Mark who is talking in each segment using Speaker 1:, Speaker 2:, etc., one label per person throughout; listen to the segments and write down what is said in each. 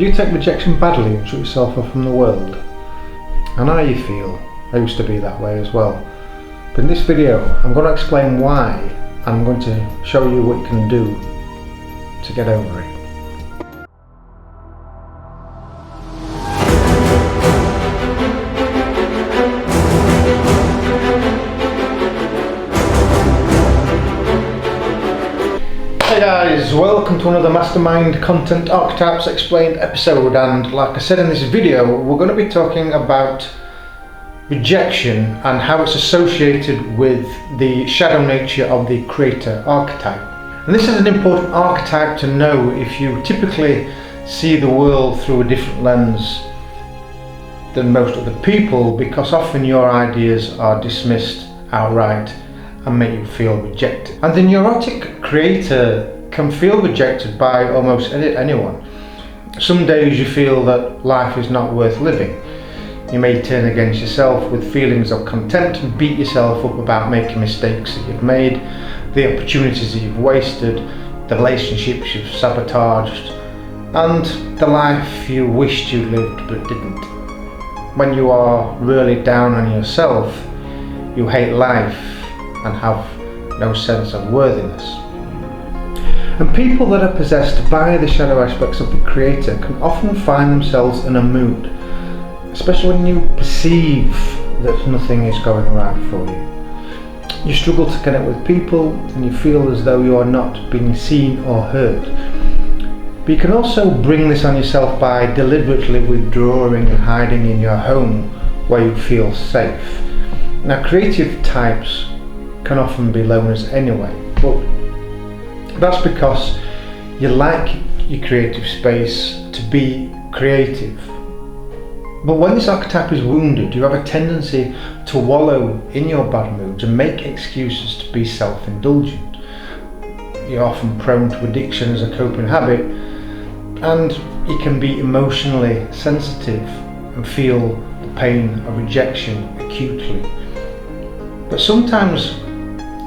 Speaker 1: Do you take rejection badly and shut yourself off from the world? I know how you feel. I used to be that way as well. But in this video, I'm going to explain why. I'm going to show you what you can do to get over it. Hey guys, welcome to another Mastermind Content Archetypes Explained episode, and like I said in this video, we're going to be talking about rejection and how it's associated with the shadow nature of the creator archetype. And this is an important archetype to know if you typically see the world through a different lens than most other people, because often your ideas are dismissed outright and make you feel rejected. And the neurotic creator can feel rejected by almost anyone. Some days you feel that life is not worth living. You may turn against yourself with feelings of contempt and beat yourself up about making mistakes that you've made, the opportunities that you've wasted, the relationships you've sabotaged, and the life you wished you lived but didn't. When you are really down on yourself, you hate life and have no sense of worthiness. And people that are possessed by the shadow aspects of the creator can often find themselves in a mood, especially when you perceive that nothing is going right for you. You struggle to connect with people and you feel as though you are not being seen or heard. But you can also bring this on yourself by deliberately withdrawing and hiding in your home where you feel safe. Now, creative types can often be loners anyway, but that's because you like your creative space to be creative. But when this archetype is wounded, you have a tendency to wallow in your bad moods and make excuses to be self-indulgent. You're often prone to addiction as a coping habit, and you can be emotionally sensitive and feel the pain of rejection acutely. But sometimes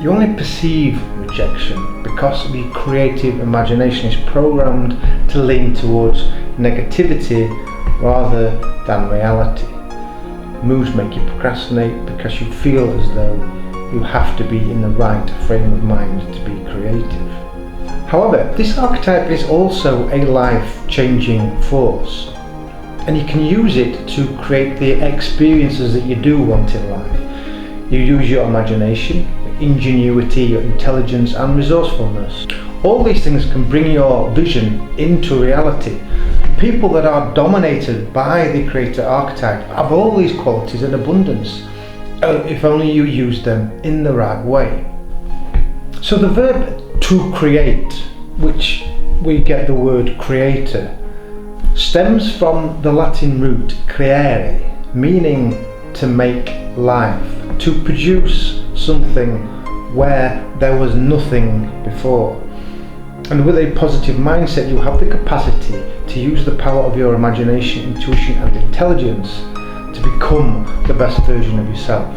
Speaker 1: you only perceive rejection because your creative imagination is programmed to lean towards negativity rather than reality. Moods make you procrastinate because you feel as though you have to be in the right frame of mind to be creative. However, this archetype is also a life-changing force, and you can use it to create the experiences that you do want in life. You use your imagination, ingenuity, your intelligence and resourcefulness. All these things can bring your vision into reality. People that are dominated by the creator archetype have all these qualities in abundance, if only you use them in the right way. So the verb to create, which we get the word creator, stems from the Latin root creare, meaning to make life, to produce something where there was nothing before. And with a positive mindset, you have the capacity to use the power of your imagination, intuition and intelligence to become the best version of yourself.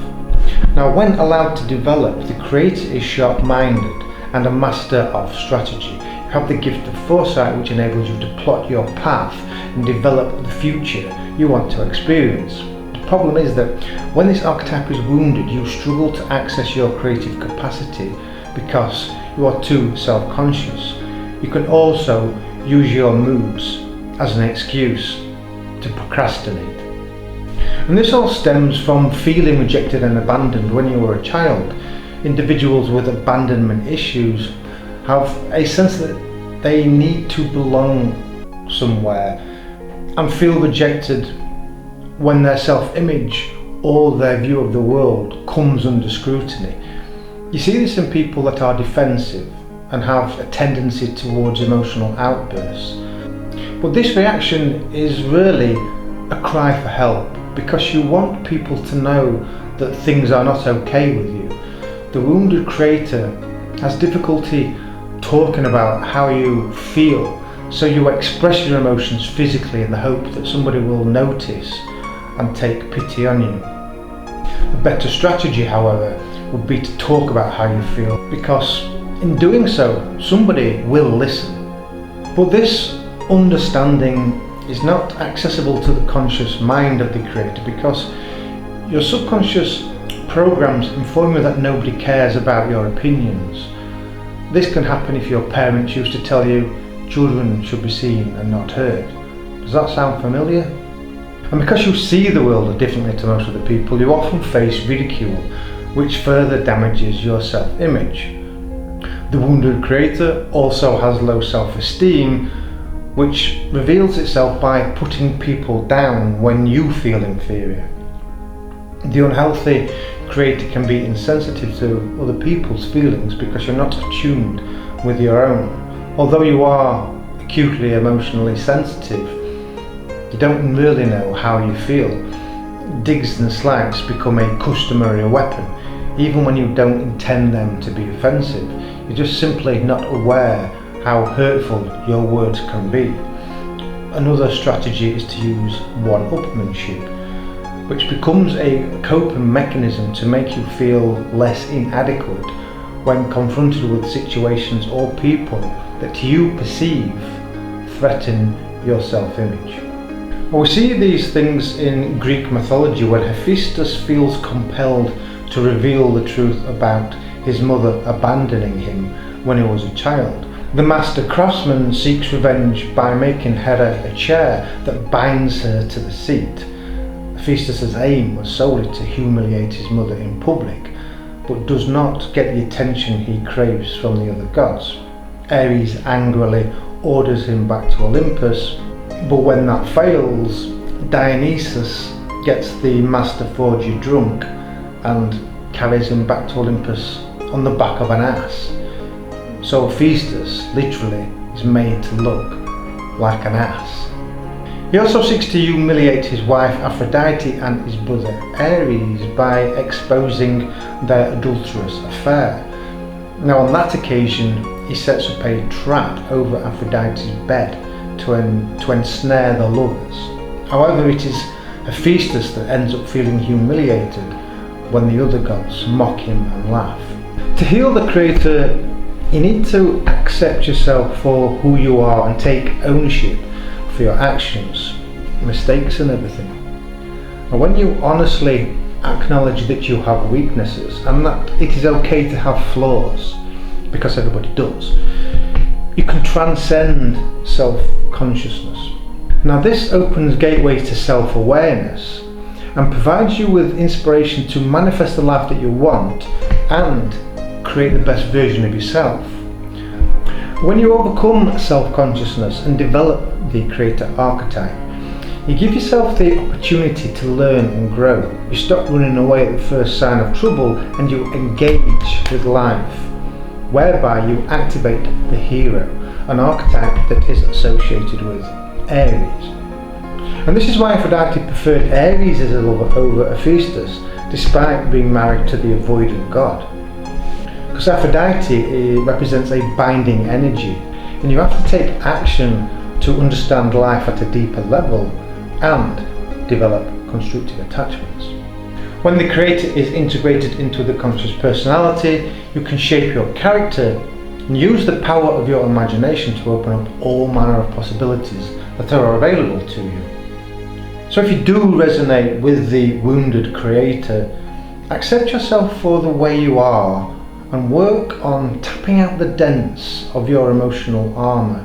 Speaker 1: Now, when allowed to develop, the creator is sharp-minded and a master of strategy. You have the gift of foresight, which enables you to plot your path and develop the future you want to experience. The problem is that when this archetype is wounded, you struggle to access your creative capacity because you are too self-conscious. You can also use your moods as an excuse to procrastinate. And this all stems from feeling rejected and abandoned when you were a child. Individuals with abandonment issues have a sense that they need to belong somewhere and feel rejected when their self-image or their view of the world comes under scrutiny. You see this in people that are defensive and have a tendency towards emotional outbursts. But this reaction is really a cry for help, because you want people to know that things are not okay with you. The wounded creator has difficulty talking about how you feel, so you express your emotions physically in the hope that somebody will notice and take pity on you. A better strategy, however, would be to talk about how you feel, because in doing so, somebody will listen. But this understanding is not accessible to the conscious mind of the creator, because your subconscious programs inform you that nobody cares about your opinions. This can happen if your parents used to tell you children should be seen and not heard. Does that sound familiar? And because you see the world differently to most of the people, you often face ridicule, which further damages your self-image. The wounded creator also has low self-esteem, which reveals itself by putting people down when you feel inferior. The unhealthy creator can be insensitive to other people's feelings because you're not attuned with your own. Although you are acutely emotionally sensitive, you don't really know how you feel. Digs and slags become a customary weapon, even when you don't intend them to be offensive. You're just simply not aware how hurtful your words can be. Another strategy is to use one-upmanship, which becomes a coping mechanism to make you feel less inadequate when confronted with situations or people that you perceive threaten your self-image. Well, we see these things in Greek mythology when Hephaestus feels compelled to reveal the truth about his mother abandoning him when he was a child. The master craftsman seeks revenge by making Hera a chair that binds her to the seat. Hephaestus' aim was solely to humiliate his mother in public, but does not get the attention he craves from the other gods. Ares angrily orders him back to Olympus, but when that fails, Dionysus gets the master forger drunk and carries him back to Olympus on the back of an ass. So Hephaestus literally is made to look like an ass. He also seeks to humiliate his wife Aphrodite and his brother Ares by exposing their adulterous affair. Now on that occasion he sets up a trap over Aphrodite's bed to ensnare the lovers. However, it is Hephaestus that ends up feeling humiliated when the other gods mock him and laugh. To heal the creator, you need to accept yourself for who you are and take ownership for your actions, mistakes and everything. And when you honestly acknowledge that you have weaknesses and that it is okay to have flaws, because everybody does, you can transcend self-consciousness. Now this opens gateways to self-awareness and provides you with inspiration to manifest the life that you want and create the best version of yourself. When you overcome self-consciousness and develop the creator archetype, you give yourself the opportunity to learn and grow. You stop running away at the first sign of trouble and you engage with life, whereby you activate the hero, an archetype that is associated with Aries. And this is why Aphrodite preferred Ares as a lover over Hephaestus, despite being married to the avoidant god. Because Aphrodite represents a binding energy, and you have to take action to understand life at a deeper level and develop constructive attachments. When the creator is integrated into the conscious personality, you can shape your character and use the power of your imagination to open up all manner of possibilities that are available to you. So if you do resonate with the wounded creator, accept yourself for the way you are and work on tapping out the dents of your emotional armour.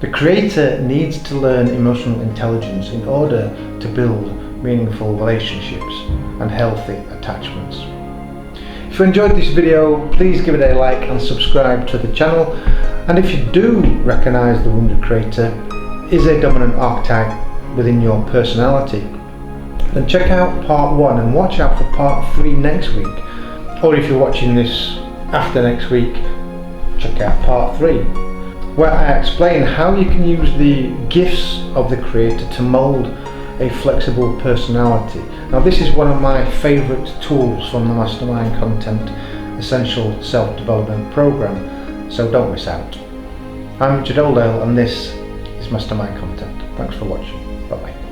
Speaker 1: The creator needs to learn emotional intelligence in order to build meaningful relationships and healthy attachments. If you enjoyed this video, please give it a like and subscribe to the channel. And if you do recognise the wounded creator is a dominant archetype within your personality, then check out part 1 and watch out for part 3 next week. Or if you're watching this after next week, check out part 3, where I explain how you can use the gifts of the creator to mould a flexible personality. Now this is one of my favourite tools from the Mastermind Content Essential Self-Development Program, so don't miss out. I'm Richard Oldale and this is Mastermind Content. Thanks for watching. Bye bye.